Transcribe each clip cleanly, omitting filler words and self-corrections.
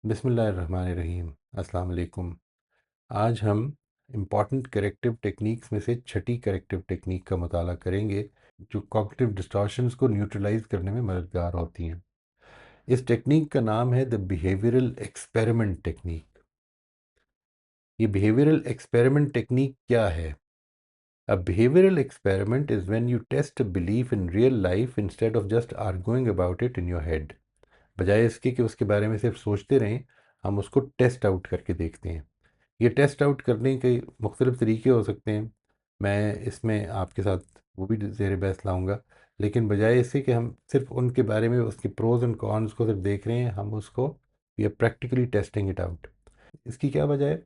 बिस्मिल्लाहिर्रहमानिर्रहीम। अस्सलाम वालेकुम। आज हम इम्पॉर्टेंट करेक्टिव टेक्निक्स में से छठी करेक्टिव टेक्निक का मुताला करेंगे जो कॉग्निटिव डिस्टॉर्शंस को न्यूट्रलाइज करने में मददगार होती हैं। इस टेक्निक का नाम है द बिहेवियरल एक्सपेरिमेंट टेक्निक। ये बिहेवियरल एक्सपेरिमेंट टेक्निक क्या है? A behavioral experiment is when you test a belief in real life instead of just arguing about it in your head. बजाय इसके कि उसके बारे में सिर्फ सोचते रहें, हम उसको टेस्ट आउट करके देखते हैं। ये टेस्ट आउट करने के मुख्तलिफ तरीके हो सकते हैं। मैं इसमें आपके साथ वो भी ज़ेर बहस लाऊंगा, लेकिन बजाय इससे कि हम सिर्फ उनके बारे में उसके प्रोज एंड कॉन्स को सिर्फ देख रहे हैं, हम उसको we are practically testing it out. इसकी क्या वजह है?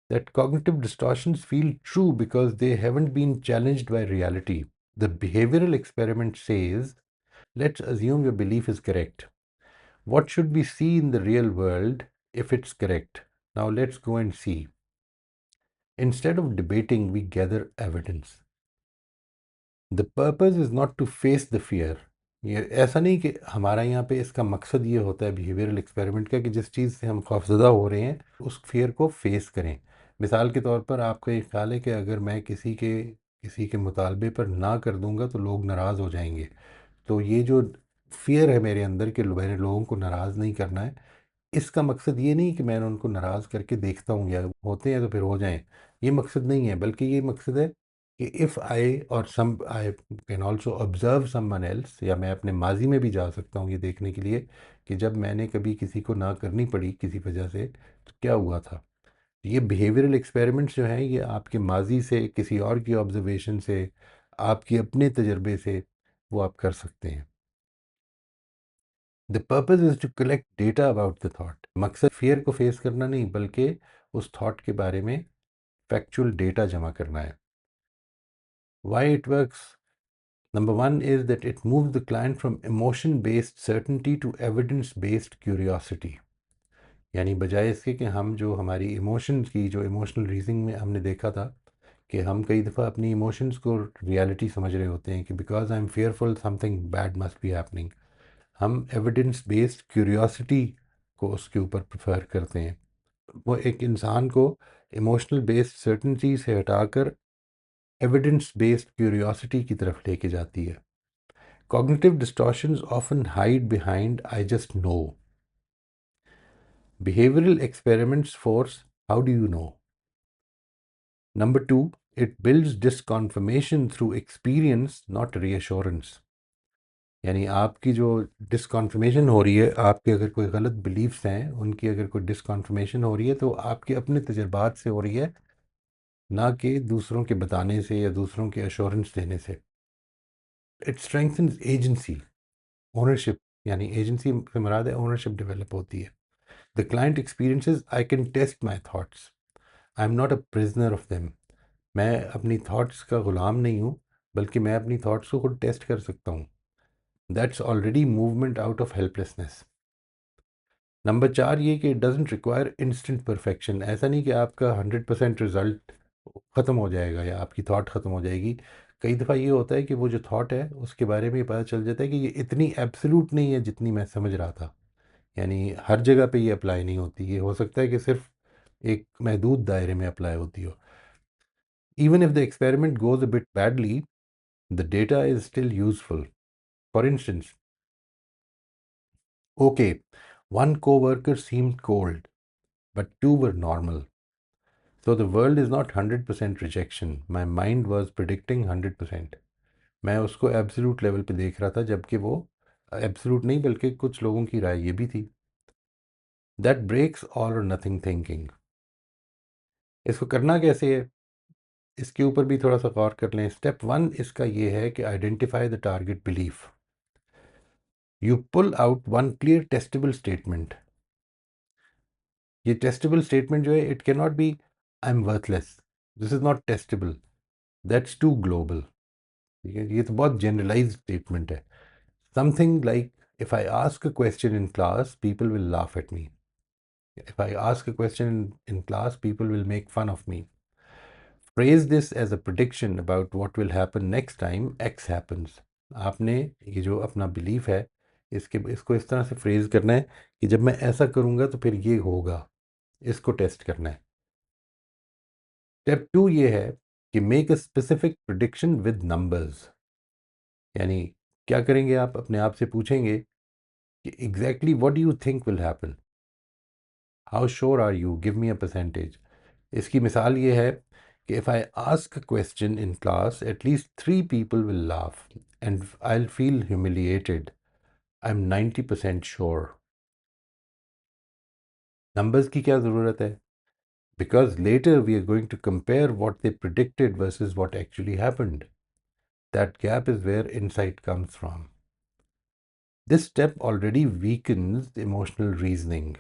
That cognitive distortions feel true because they haven't been challenged by reality. The behavioral experiment says, let's assume your belief is correct. What should we see in the real world if it's correct? Now let's go and see. Instead of debating, we gather evidence. The purpose is not to face the fear. ये ऐसा नहीं कि हमारा यहाँ पे इसका मकसद ये होता है बिहेवियरल एक्सपेरिमेंट का कि जिस चीज़ से हम खौफजदा हो रहे हैं उस फियर को फेस करें। मिसाल के तौर पर आपका ये ख्याल है कि अगर मैं किसी के मुतालबे पर ना कर दूंगा तो लोग नाराज़ हो जाएंगे। तो ये जो फियर है मेरे अंदर कि मैंने लोगों को नाराज़ नहीं करना है, इसका मकसद ये नहीं कि मैं उनको नाराज़ करके देखता हूँ या होते हैं तो फिर हो जाएं। ये मकसद नहीं है, बल्कि ये मकसद है कि इफ़ आई और some I can also observe someone else, या मैं अपने माजी में भी जा सकता हूँ ये देखने के लिए कि जब मैंने कभी किसी को ना करनी पड़ी किसी वजह से तो क्या हुआ था। ये बिहेवियरल एक्सपेरिमेंट्स जो हैं ये आपके माजी से, किसी और की ऑब्जर्वेशन से, आपके अपने तजर्बे से वो आप कर सकते हैं। The purpose is to collect data about the thought. मकसद फियर को फेस करना नहीं, बल्कि उस थाट के बारे में फैक्चुअल डेटा जमा करना है। Why it works? Number one is that it move the client from emotion based certainty to evidence based curiosity. यानी बजाय इसके कि हम जो हमारी इमोशंस की जो इमोशनल रीजनिंग में हमने देखा था कि हम कई दफ़ा अपनी इमोशंस को रियलिटी समझ रहे होते हैं कि because I am fearful something bad must be happening, हम एविडेंस बेस्ड क्यूरियोसिटी को उसके ऊपर प्रेफर करते हैं। वो एक इंसान को इमोशनल बेस्ड सर्टनिटी से हटाकर एविडेंस बेस्ड क्यूरियोसिटी की तरफ लेके जाती है। Cognitive distortions often hide behind I just know. Behavioral experiments force how do you know? Number two, it builds disconfirmation through experience, not reassurance. यानी आपकी जो डिसकॉन्फर्मेशन हो रही है, आपके अगर कोई गलत बिलीफ्स हैं उनकी अगर कोई डिसकॉन्फर्मेशन हो रही है तो आपके अपने तजर्बात से हो रही है, ना कि दूसरों के बताने से या दूसरों के अश्योरेंस देने से। इट स्ट्रेंथन्स एजेंसी, ओनरशिप, यानी एजेंसी से मुराद है ओनरशिप डेवलप होती है। The client experiences I can test my thoughts, I am not a prisoner of them. मैं अपनी थॉट्स का ग़ुलाम नहीं हूँ, बल्कि मैं अपनी थॉट्स को खुद टेस्ट कर सकता हूँ। That's already movement out of helplessness. Number चार ये कि it doesn't require instant perfection. ऐसा नहीं कि आपका 100% रिज़ल्ट ख़त्म हो जाएगा या आपकी थॉट ख़त्म हो जाएगी। कई दफ़ा ये होता है कि वो जो थॉट है उसके बारे में पता चल जाता है कि ये इतनी एब्सोल्यूट नहीं है जितनी मैं समझ रहा था। यानी हर जगह पे ये अप्लाई नहीं होती, ये हो सकता है कि सिर्फ एक महदूद दायरे में अप्लाई होती हो। Even if the experiment goes a bit badly, the data is still useful. For instance, okay, one coworker seemed cold, but two were normal. So the world is not 100% rejection. My mind was predicting 100%. मैं उसको absolute level पे देख रहा था, जबकि वो absolute नहीं बल्कि कुछ लोगों की राय ये भी थी। दैट ब्रेक्स ऑल और नथिंग थिंकिंग। इसको करना कैसे है, इसके ऊपर भी थोड़ा सा गौर कर लें। स्टेप वन इसका ये है कि identify the target belief. You pull out one clear testable statement. ये टेस्टेबल स्टेटमेंट जो है it can not be I am worthless, this is not testable, that's too global. ठीक है, ये तो बहुत जनरलाइज स्टेटमेंट है। Something like if I ask a question in class people will laugh at me, if I ask a question in class people will make fun of me. Phrase this as a prediction about what will happen next time X happens. आपने ये जो अपना belief है इसको इस तरह से phrase करना है कि जब मैं ऐसा करूँगा तो फिर ये होगा, इसको टेस्ट करना है। स्टेप 2 ये है कि make a specific prediction with numbers. यानी क्या करेंगे, आप अपने आप से पूछेंगे कि exactly what do you think will happen, how sure are you, give me a percentage. इसकी मिसाल ये है कि if I ask a question in class at least 3 people will laugh and I will feel humiliated, I am 90% sure. Numbers की क्या ज़रूरत है? Because later we are going to compare what they predicted versus what actually happened. That gap is where insight comes from. This step already weakens emotional reasoning.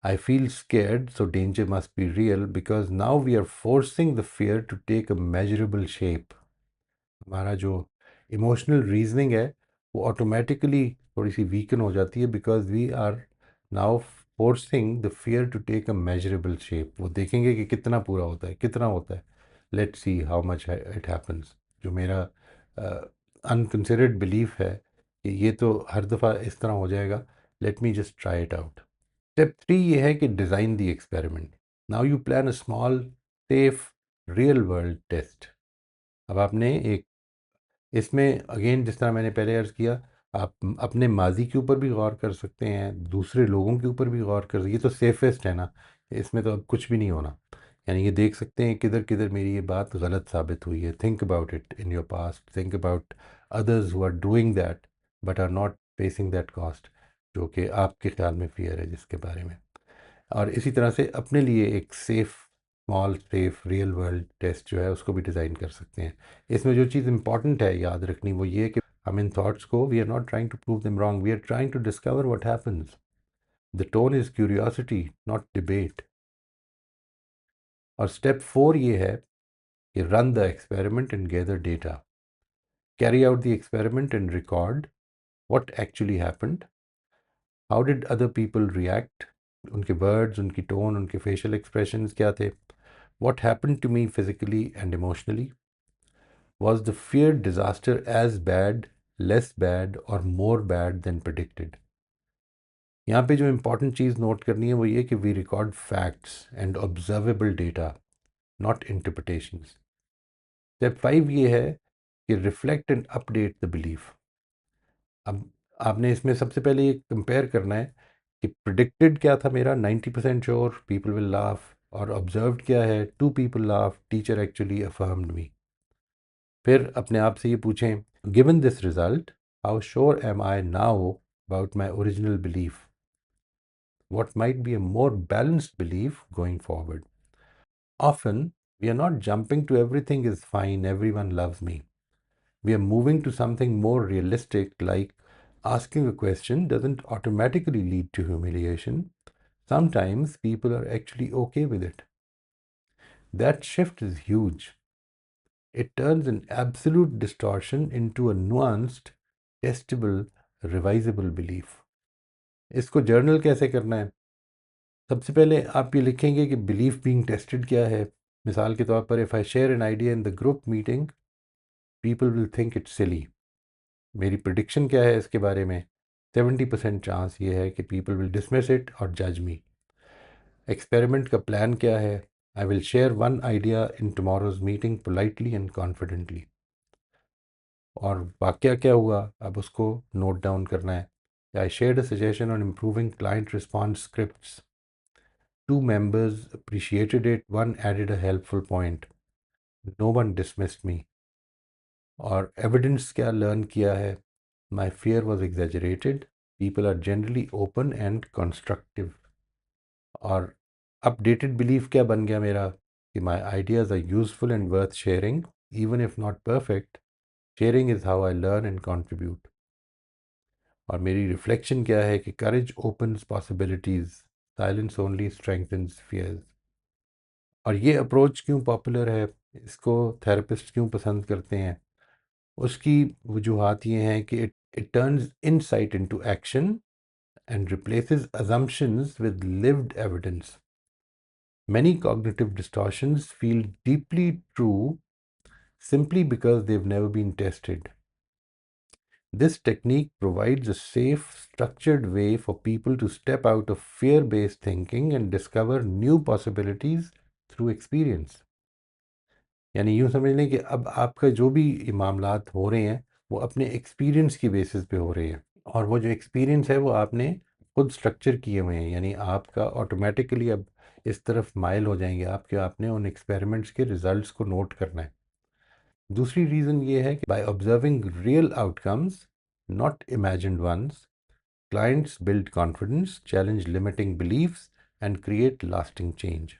I feel scared, so danger must be real, because now we are forcing the fear to take a measurable shape. हमारा जो emotional reasoning है वो automatically थोड़ी सी weaken हो जाती है, because we are now forcing the fear to take a measurable shape. वो देखेंगे कि कितना पूरा होता है, कितना होता है, let's see how much it happens. जो मेरा अनकंसिडर्ड बिलीफ है कि ये तो हर दफ़ा इस तरह हो जाएगा, let me just try it out. Step 3 ये है कि design the experiment. Now you plan a small safe real world test. अब आपने एक इसमें अगेन जिस तरह मैंने पहले अर्ज़ किया, आप अपने माजी के ऊपर भी गौर कर सकते हैं, दूसरे लोगों के ऊपर भी गौर कर, ये तो सेफेस्ट है ना, इसमें तो अब कुछ भी नहीं होना। यानी ये देख सकते हैं किधर किधर मेरी ये बात गलत साबित हुई है। Think about it in your past, think about others who are doing that but are not facing that cost, जो कि आपके ख्याल में फियर है जिसके बारे में। और इसी तरह से अपने लिए एक safe small safe real world test जो है उसको भी डिज़ाइन कर सकते हैं। इसमें जो चीज़ इंपॉर्टेंट है याद रखनी वो ये कि हम इन थॉट्स को, we are not trying to prove them wrong, we are trying to discover what happens. The tone is curiosity, not debate. और स्टेप 4 ये है कि run the experiment and gather data. Carry out the experiment and record what actually happened, how did other people react, उनके words, उनकी tone, उनके facial expressions क्या थे, what happened to me physically and emotionally, was the feared disaster as bad, less bad or more bad than predicted। यहाँ पे जो important चीज़ note करनी है वो ये कि we record facts and observable data, not interpretations. Step 5 ये है कि reflect and update the belief. अब आपने इसमें सबसे पहले ये कंपेयर करना है कि प्रिडिक्टेड क्या था मेरा, 90% श्योर पीपल विल लाफ, और ऑब्जर्व्ड क्या है, 2 people laugh, teacher actually affirmed me. फिर अपने आप से ये पूछें, given this result how sure am I now about my original belief, what might be a more balanced belief going forward। Often we are not jumping to everything is fine, everyone loves me. We are moving to something more realistic, like asking a question doesn't automatically lead to humiliation. Sometimes people are actually okay with it. That shift is huge. It turns an absolute distortion into a nuanced, testable, revisable belief। इसको journal कैसे करना है? सबसे पहले आप ये लिखेंगे कि बिलीफ बीइंग टेस्टेड क्या है। मिसाल के तौर पर, if I share an idea in the group meeting, people will think it's silly. मेरी प्रिडिक्शन क्या है इसके बारे में? 70% चांस ये है कि पीपल विल डिसमिस इट और जज मी। एक्सपेरिमेंट का प्लान क्या है? I will share one idea in tomorrow's meeting politely and confidently. और वाकया क्या हुआ, अब उसको नोट डाउन करना है। I shared a suggestion on improving client response scripts, 2 members appreciated it, one added a helpful point, no one dismissed me। और evidence क्या लर्न किया है? My fear was exaggerated, people are generally open and constructive. और updated belief क्या बन गया मेरा? कि my ideas are useful and worth sharing, even if not perfect, sharing is how I learn and contribute. और मेरी रिफ्लेक्शन क्या है? कि courage opens possibilities, silence only strengthens fears. और ये अप्रोच क्यों पॉपुलर है, इसको थेरेपिस्ट क्यों पसंद करते हैं? उसकी वजूहात ये हैं कि it turns insight into action and replaces assumptions with lived evidence। Many cognitive distortions feel deeply true simply because they've never been tested। This technique provides a safe, structured way for people to step out of fear-based thinking and discover new possibilities through experience. यानी यूँ समझ लें कि अब आपका जो भी ये मामलात हो रहे हैं, वो अपने एक्सपीरियंस की बेसिस पे हो रहे हैं और वो जो एक्सपीरियंस है वो आपने खुद स्ट्रक्चर किए हुए हैं, यानी आपका ऑटोमेटिकली अब इस तरफ माइल हो जाएंगे आपके आपने उन एक्सपेरिमेंट्स के रिजल्ट्स को नोट करना है। दूसरी रीज़न ये है कि by observing real outcomes not imagined ones clients build confidence, challenge limiting beliefs and create lasting change.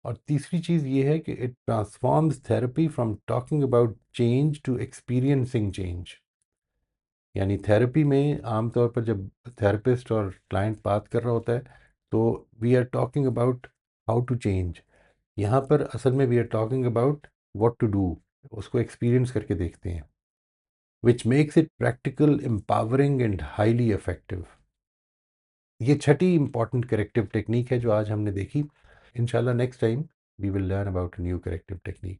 और तीसरी चीज़ ये है कि it transforms therapy from talking about change to experiencing change. यानी थेरेपी में आमतौर पर जब थेरेपिस्ट और क्लाइंट बात कर रहा होता है तो we are talking about how to change. यहाँ पर असल में we are talking about what to do, उसको एक्सपीरियंस करके देखते हैं, which makes it practical, empowering and highly effective. ये छठी इंपॉर्टेंट करेक्टिव टेक्निक है जो आज हमने देखी। इंशाल्लाह next time we will learn about a new corrective technique.